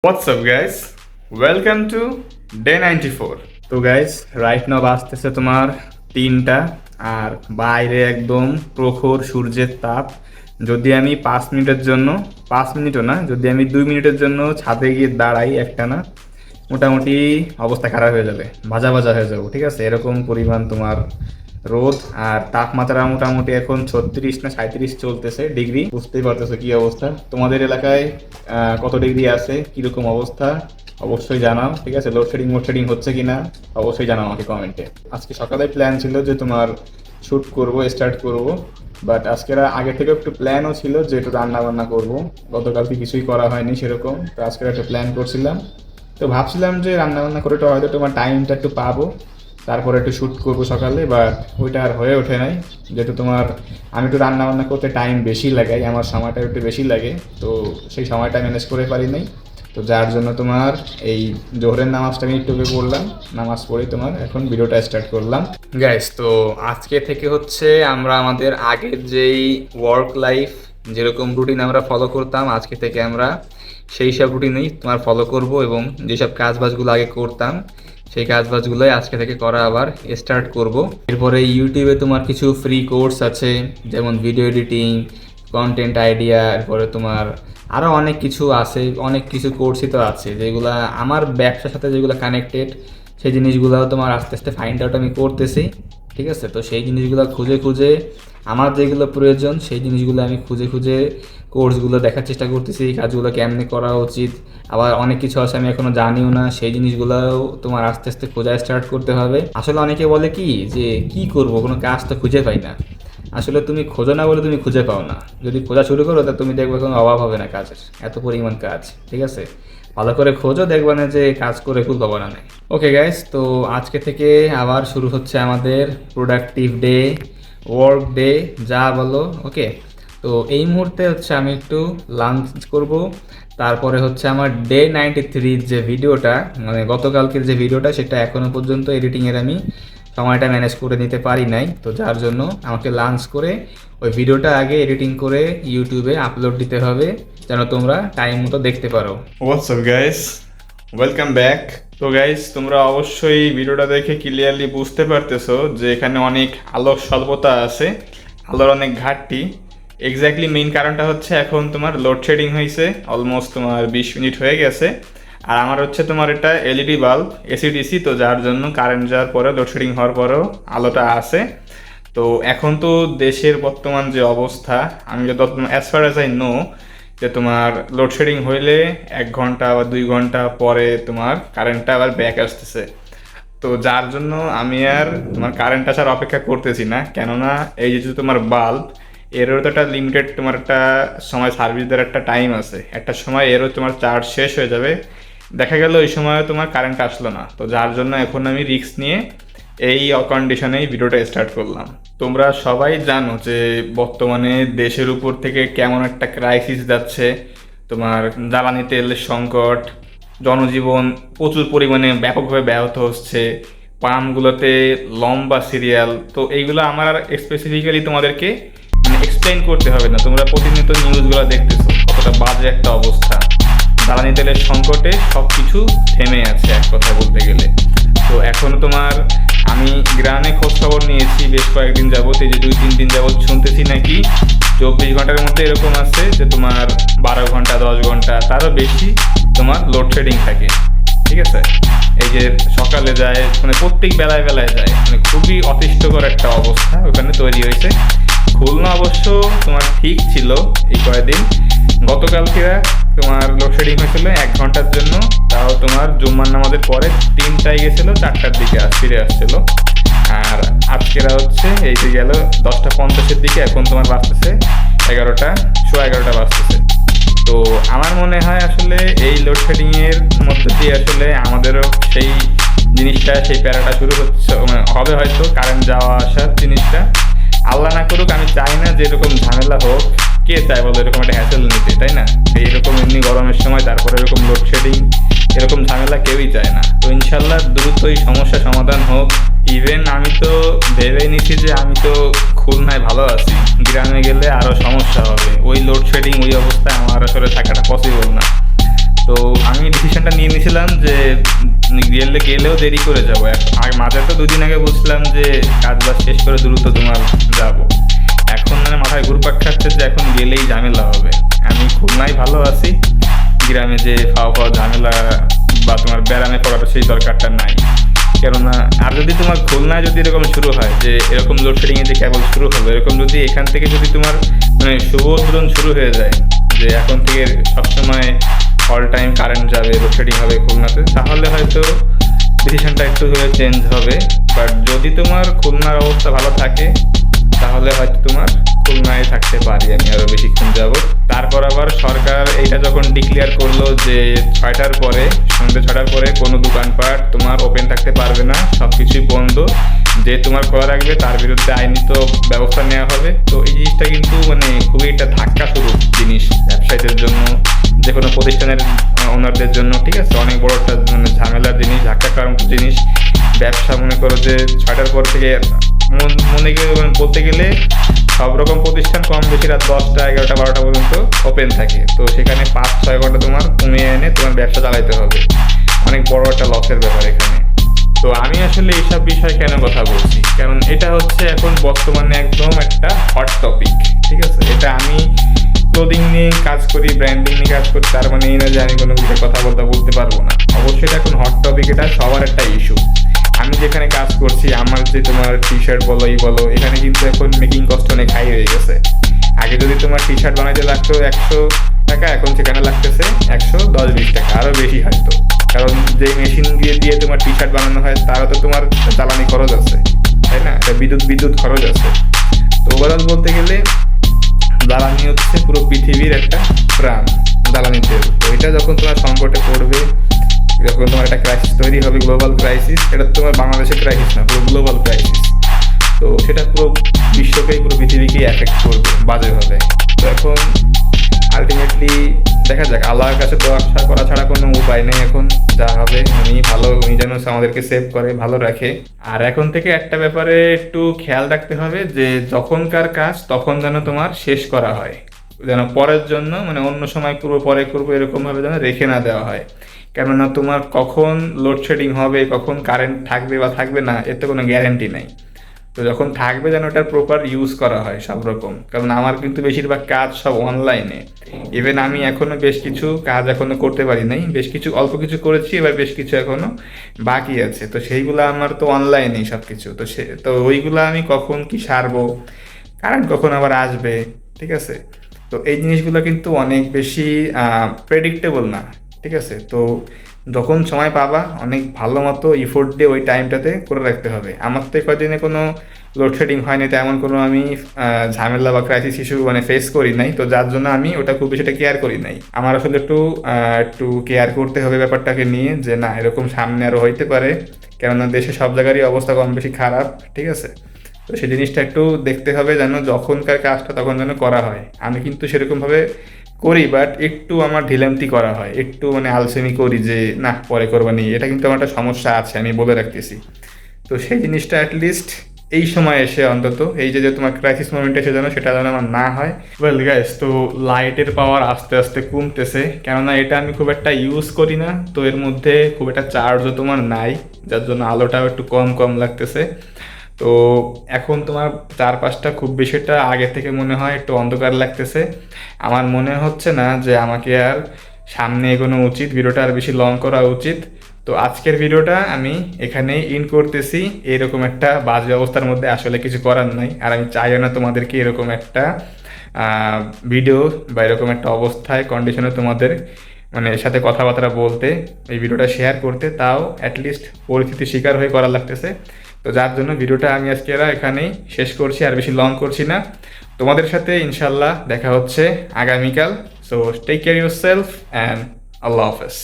What's up guys? Welcome to day 94. তো guys right now বাজতেছে তোমার 3টা আর বাইরে একদম প্রখর সূর্যের তাপ। যদি আমি 5 মিনিটের জন্য 5 মিনিটও না, যদি আমি 2 মিনিটের জন্য ছাদে গিয়ে দাঁড়াই একটা না, মোটামুটি অবস্থা খারাপ হয়ে যাবে, ভাজা ভাজা হয়ে যাবো। ঠিক আছে, এরকম পরিমাণ তোমার রোদ আর তাপমাত্রা মোটামুটি এখন 36 না 37 চলতেছে ডিগ্রি। বুঝতেই পারতেছো কি অবস্থা। তোমাদের এলাকায় কত ডিগ্রি আছে, কিরকম অবস্থা অবশ্যই জানাও। ঠিক আছে, লোডশেডিং হচ্ছে কিনা অবশ্যই জানাও আমাকে কমেন্টে। আজকে সকালে প্ল্যান ছিল যে তোমার শ্যুট করব, স্টার্ট করব, বাট আজকের আগে থেকে একটু প্ল্যানও ছিল যে একটু রান্না বান্না করবো। গতকালকে কিছুই করা হয়নি সেরকম, তো আজকের একটা প্ল্যান করছিলাম। তো ভাবছিলাম যে রান্না বান্না করে তো হয়তো তোমার টাইমটা একটু পাবো, তারপরে একটু শ্যুট করবো সকালে, বাট ওইটা আর হয়ে ওঠে নাই। যেহেতু তোমার আমি একটু রান্না বান্না করতে টাইম বেশি লাগাই, আমার সময়টা একটু বেশি লাগে, তো সেই সময়টা ম্যানেজ করে পারি নাই। তো যার জন্য তোমার এই জোহরের নামাজটা আমি একটু পড়লাম, নামাজ পড়ে তোমার এখন ভিডিওটা স্টার্ট করলাম। গাইস, তো আজকে থেকে হচ্ছে আমরা আমাদের আগের যেই ওয়ার্ক লাইফ যেরকম রুটিন আমরা ফলো করতাম, আজকে থেকে আমরা সেই সব রুটিনেই তোমার ফলো করব, এবং যেসব কাজ বাজগুলো আগে করতাম সেই কাজ বাজগুলোই আজকে থেকে করা আবার স্টার্ট করব। এরপরে ইউটিউবে তোমার কিছু ফ্রি কোর্স আছে, যেমন ভিডিও এডিটিং, কন্টেন্ট আইডিয়া, এরপরে তোমার আরও অনেক কিছু আছে, অনেক কিছু কোর্সই তো আছে যেগুলা আমার ব্যবসার সাথে যেগুলো কানেক্টেড, সেই জিনিসগুলোও তোমার আস্তে আস্তে ফাইন্ড আউট আমি করতেছি। ঠিক আছে, তো সেই জিনিসগুলো খুঁজে খুঁজে আমার যেগুলো প্রয়োজন সেই জিনিসগুলো আমি খুঁজে খুঁজে কোর্সগুলো দেখার চেষ্টা করতেছি, কাজগুলো কেমনে করা উচিত। আবার অনেক কিছু আছে আমি এখনো জানিও না, সেই জিনিসগুলোও তোমার আস্তে আস্তে খোঁজা স্টার্ট করতে হবে। আসলে অনেকে বলে কি যে কি করব, কোনো কাজ তো খুঁজে পাই না। আসলে তুমি খোঁজো না বলে তুমি খুঁজে পাও না, যদি খোঁজা শুরু করো তা তুমি দেখবে কোনো অভাব হবে না কাজের, এত পরিমাণ কাজ। ঠিক আছে, ভালো করে খোঁজো, দেখবে না যে কাজ করে খুব না নেই। ওকে গাইস, তো আজকে থেকে আবার শুরু হচ্ছে আমাদের প্রোডাক্টিভ ডে, ওয়ার্ক ডে, যা বলো। ওকে, তো এই মুহূর্তে হচ্ছে আমি একটু লাঞ্চ করব, তারপরে হচ্ছে আমার ডে 93 যে ভিডিওটা, মানে গতকালকের যে ভিডিওটা, সেটা এখনও পর্যন্ত এডিটিংয়ের আমি সময়টা ম্যানেজ করে নিতে পারি নাই। তো যার জন্য আমাকে লাঞ্চ করে ওই ভিডিওটা আগে এডিটিং করে ইউটিউবে আপলোড দিতে হবে, যেন তোমরা টাইম মতো দেখতে পারো। WhatsApp guys, welcome back. তো গাইস, তোমরা অবশ্যই ভিডিওটা দেখে ক্লিয়ারলি বুঝতে পারতেছো যে এখানে অনেক আলোর স্বল্পতা আছে, আলোর অনেক ঘাটতি। এক্স্যাক্টলি মেইন কারণটা হচ্ছে এখন তোমার লোডশেডিং হয়েছে, অলমোস্ট তোমার 20 মিনিট হয়ে গেছে। আর আমার হচ্ছে তোমার এটা এলইডি বাল্ব, এসিডিসি, তো যার জন্য কারেন্ট যাওয়ার পরে, লোডশেডিং হওয়ার পরেও আলোটা আছে। তো এখন তো দেশের বর্তমান যে অবস্থা, আমি যত as far as I know, যে তোমার লোডশেডিং হইলে 1 ঘন্টা বা 2 ঘন্টা পরে তোমার কারেন্টটা আবার ব্যাক আসতেছে। তো যার জন্য আমি আর তোমার কারেন্ট আসার অপেক্ষা করতেছি না, কেননা এই যে তোমার বাল্ব, এরও তো একটা লিমিটেড তোমার একটা সময় সার্ভিস দেওয়ার একটা টাইম আছে, একটা সময় এরও তোমার চার্জ শেষ হয়ে যাবে। দেখা গেল ওই সময় তোমার কারেন্ট আসলো না, তো যার জন্য এখন আমি রিস্ক নিয়ে এই কন্ডিশনেই ভিডিওটা স্টার্ট করলাম। তোমরা সবাই জানো যে বর্তমানে দেশের উপর থেকে কেমন একটা ক্রাইসিস যাচ্ছে, তোমার জ্বালানি তেলের সংকট, জনজীবন প্রচুর পরিমাণে ব্যাপকভাবে ব্যাহত হচ্ছে, পাম্পগুলোতে লম্বা সিরিয়াল। তো এইগুলো আমার আর স্পেসিফিক্যালি তোমাদেরকে এক্সপ্লেইন করতে হবে না, তোমরা প্রতিনিয়ত নিউজগুলো দেখতেছো কতটা বাজে একটা অবস্থা। জ্বালানি তেলের সংকটে সব কিছু থেমে আছে এক কথা বলতে গেলে। তো এখনও তোমার আমি গ্রামে খোঁজ খবর নিয়েছি বেশ কয়েকদিন যাবত, এই যে 2-3 দিন যাবত শুনতেছি নাকি 24 ঘন্টার মধ্যে এরকম আছে যে তোমার 12 ঘন্টা 10 ঘন্টা তারও বেশি তোমার লোডশেডিং থাকে। ঠিক আছে, এই যে সকালে যায়, মানে প্রত্যেক বেলায় বেলায় যায়, মানে খুবই অতিষ্ঠকর একটা অবস্থা ওখানে তৈরি হয়েছে। খুলনা অবশ্য তোমার ঠিক ছিল এই কয়েকদিন, গতকালকে তোমার লোডশেডিং হয়েছিল 1 ঘন্টার জন্য, তাও তোমার জুম্মার নামাজের পরে 3টায় গেছিল, 4টার দিকে ফিরে আসছিল। আর আজকেরা হচ্ছে এই যে গেল 10টা 50-এর দিকে, এখন তোমার বাজতেছে 11টা, 11:15 বাজতেছে। তো আমার মনে হয় আসলে এই লোডশেডিংয়ের মধ্যে দিয়ে আসলে আমাদেরও সেই জিনিসটা, সেই প্যারাটা শুরু হচ্ছে, মানে হবে হয়তো কারেন্ট যাওয়া আসার জিনিসটা। আল্লাহ না করুক, আমি চাই না যে এরকম ঝামেলা হোক, কে চায় বলো এরকম একটা হ্যাসেল নিতে, তাই না? এইরকম এমনি গরমের সময় তারপরে এরকম লোডশেডিং, এরকম ঝামেলা কেউই চায় না। তো ইনশাল্লাহ দ্রুত এই সমস্যা সমাধান হোক। ইভেন আমি তো ভেবে নিছি যে আমি তো খুলনায় ভালো আছি, গ্রামে গেলে আরও সমস্যা হবে, ওই লোডশেডিং ওই অবস্থায় আমার আসলে থাকাটা পসিবল না। তো আমি ডিসিশনটা নিয়ে নিয়েছিলাম যে গেলেও দেরি করে যাবো। আর মাঝে তো 2 দিন আগে বুঝলাম যে কাজ বাজ শেষ করে দ্রুত তোমার যাব। এখন মানে মাথায় ঘুরপাক খাচ্ছে যে এখন গেলেই ঝামেলা হবে। আমি খুলনায় ভালো আছি, গ্রামে যে খাওয়া ঝামেলা বা তোমার ব্যারামে পড়াটা সেই দরকারটা নাই। কেননা আর যদি তোমার খুলনায় যদি এরকম শুরু হয় যে এরকম লোডশেডিং এ যে কেবল শুরু হলো, এরকম যদি এখান থেকে যদি তোমার মানে শুভ উদ্বোধন শুরু হয়ে যায় যে এখন থেকে সবসময় অল টাইম কারেন্ট যাবে, লোডশেডিং হবে খুলনাতে, তাহলে হয়তো ডিসিশনটা একটু হয়ে চেঞ্জ হবে। বাট যদি তোমার খুলনার অবস্থা ভালো থাকে তাহলে হয়তো তোমার খুলনায় থাকতে পারি আমি আরো বেশিক্ষণ যাব। তারপর আবার সরকার এইটা যখন ডিক্লেয়ার করলো যে 6টার পরে, সন্ধ্যে 6টার পরে কোনো দোকানপাট তোমার ওপেন থাকতে পারবে না, সবকিছুই বন্ধ, যে তোমার খোলা রাখবে তার বিরুদ্ধে আইনত ব্যবস্থা নেওয়া হবে। তো এই জিনিসটা কিন্তু মানে খুবই একটা ধাক্কা স্বরূপ জিনিস ব্যবসায়ীদের জন্য, যে কোনো প্রতিষ্ঠানের ওনারদের জন্য, ঠিক আছে, অনেক বড় একটা মানে ঝামেলার জিনিস, ধাক্কা কারণ জিনিস। ব্যবসা মনে করো যে 6টার পর থেকে বলতে গেলে সব রকম প্রতিষ্ঠান কম বেশি রাত 10টা 11টা 12টা পর্যন্ত ওপেন থাকে। তো সেখানে 5-6 ঘন্টা তোমার কমিয়ে এনে তোমার ব্যবসা চালাইতে হবে, অনেক বড় একটা লসের ব্যাপার এখানে। তো আমি আসলে এইসব বিষয়ে কেন কথা বলছি, কারণ এটা হচ্ছে এখন বর্তমানে একদম একটা হট টপিক, ঠিক আছে। এটা আমি ক্লোদিং নিয়ে কাজ করি, ব্র্যান্ডিং নিয়ে কাজ করি, তার মানে এই না যে আমি কোনো বিষয়ে কথা বলতে পারবো না। অবশ্যই এটা এখন হট টপিক, এটা সবার একটা ইস্যু। আমি যেখানে কাজ করছি, আমার যে তোমার টি শার্ট বলো বলো, এখানে কিন্তু এখন মেকিং কস্ট অনেক হাই হয়ে গেছে। আগে যদি তোমার টি শার্ট বানাইতে লাগতো 100 টাকা, এখন সেখানে লাগতেছে 110-20 টাকা, আরও বেশি হয়তো। কারণ যে মেশিন দিয়ে তোমার টি শার্ট বানানো হয় তারও তো তোমার জ্বালানি খরচ আছে, তাই না, একটা বিদ্যুৎ খরচ আছে। তো ওভারঅল বলতে গেলে জ্বালানি হচ্ছে পুরো পৃথিবীর একটা প্রাণ, জ্বালানি তেল। তো এটা যখন তোমার সংকটে পড়বে, যখন তোমার একটা ক্রাইসিস তৈরি হবে, গ্লোবাল ক্রাইসিস, এটা তোমার বাংলাদেশের ক্রাইসিস না, পুরো গ্লোবাল ক্রাইসিস। তো সেটা পুরো বিশ্বকেই, পুরো পৃথিবীকেই এফেক্ট করবে বাজেভাবে। তো এখন আলটিমেটলি দেখা যাক, আল্লাহর কাছে তো আশা করা ছাড়া কোনো উপায় নেই। এখন যা হবে উনি যেন আমাদেরকে সেভ করে, ভালো রাখে। আর এখন থেকে একটা ব্যাপারে একটু খেয়াল রাখতে হবে যে যখনকার কাজ তখন যেন তোমার শেষ করা হয়, যেন পরের জন্য মানে অন্য সময় পুরো পরে করবো এরকমভাবে যেন রেখে না দেওয়া হয়। কেননা তোমার কখন লোডশেডিং হবে, কখন কারেন্ট থাকবে বা থাকবে না, এতে কোনো গ্যারান্টি নাই। তো যখন থাকবে যেন ওটার প্রপার ইউজ করা হয় সব রকম। কারণ আমার কিন্তু বেশিরভাগ কাজ সব অনলাইনে। ইভেন আমি এখনও বেশ কিছু কাজ এখনও করতে পারি নাই, বেশ কিছু অল্প কিছু করেছি, এবার বেশ কিছু এখনও বাকি আছে। তো সেইগুলো আমার তো অনলাইনেই সব কিছু। তো ওইগুলো আমি কখন কি সারবো, কারেন্ট কখন আবার আসবে, ঠিক আছে। তো এই জিনিসগুলো কিন্তু অনেক বেশি প্রেডিক্টেবল না, ঠিক আছে। তো যখন সময় পাবা অনেক ভালো মতো ইফোর্ট দিয়ে ওই টাইমটাতে করে রাখতে হবে। আমার তো কদিনে কোনো লোডশেডিং হয়নি, তেমন কোনো আমি ঝামেলা বা ক্রাইসিস ইস্যু মানে ফেস করি নাই। তো যার জন্য আমি ওটা খুব বেশি কেয়ার করি নাই। আমার আসলে একটু কেয়ার করতে হবে ব্যাপারটাকে নিয়ে, যে না এরকম সামনে আরও হইতে পারে, কেননা দেশে সব জায়গারই অবস্থা কম বেশি খারাপ, ঠিক আছে। তো সেই জিনিসটা একটু দেখতে হবে যেন যখনকার কাজটা তখন যেন করা হয়। আমি কিন্তু সেরকমভাবে করি, বাট একটু আমার ঢিলামতি করা হয়, একটু মানে আলসেমি করি যে না পরে করবানি, এটা কিন্তু আমার একটা সমস্যা আছে, আমি বলে রাখতেছি। তো সেই জিনিসটা অ্যাটলিস্ট এই সময় এসে অন্তত এই যে তোমার ক্রাইসিস মোমেন্ট এসে যেন সেটা যেন আমার না হয়। ওয়েল গাইস, তো লাইটের পাওয়ার আস্তে আস্তে কমতেছে, কেননা এটা আমি খুব একটা ইউজ করি না। তো এর মধ্যে খুব একটা চার্জও তোমার নাই, যার জন্য আলোটাও একটু কম লাগতেছে। তো এখন তোমার চারপাশটা খুব বেশি একটা আগে থেকে মনে হয় একটু অন্ধকার লাগতেছে। আমার মনে হচ্ছে না যে আমাকে আর সামনে এগোনো উচিত, ভিডিওটা আর বেশি লং করা উচিত। তো আজকের ভিডিওটা আমি এখানেই ইন করতেছি। এরকম একটা বাজে অবস্থার মধ্যে আসলে কিছু করার নাই, আর আমি চাইও না তোমাদেরকে এরকম একটা ভিডিও বা এরকম একটা অবস্থায় কন্ডিশনে তোমাদের মানে সাথে কথাবার্তা বলতে, এই ভিডিওটা শেয়ার করতে, তাও অ্যাটলিস্ট পরিস্থিতির শিকার হয়ে করা লাগতেছে। তো যার জন্য ভিডিওটা আমি আজকে এখানেই শেষ করছি, আর বেশি লং করছি না। তোমাদের সাথে ইনশাল্লাহ দেখা হচ্ছে আগামীকাল। So take care yourself and আল্লাহ হাফেজ।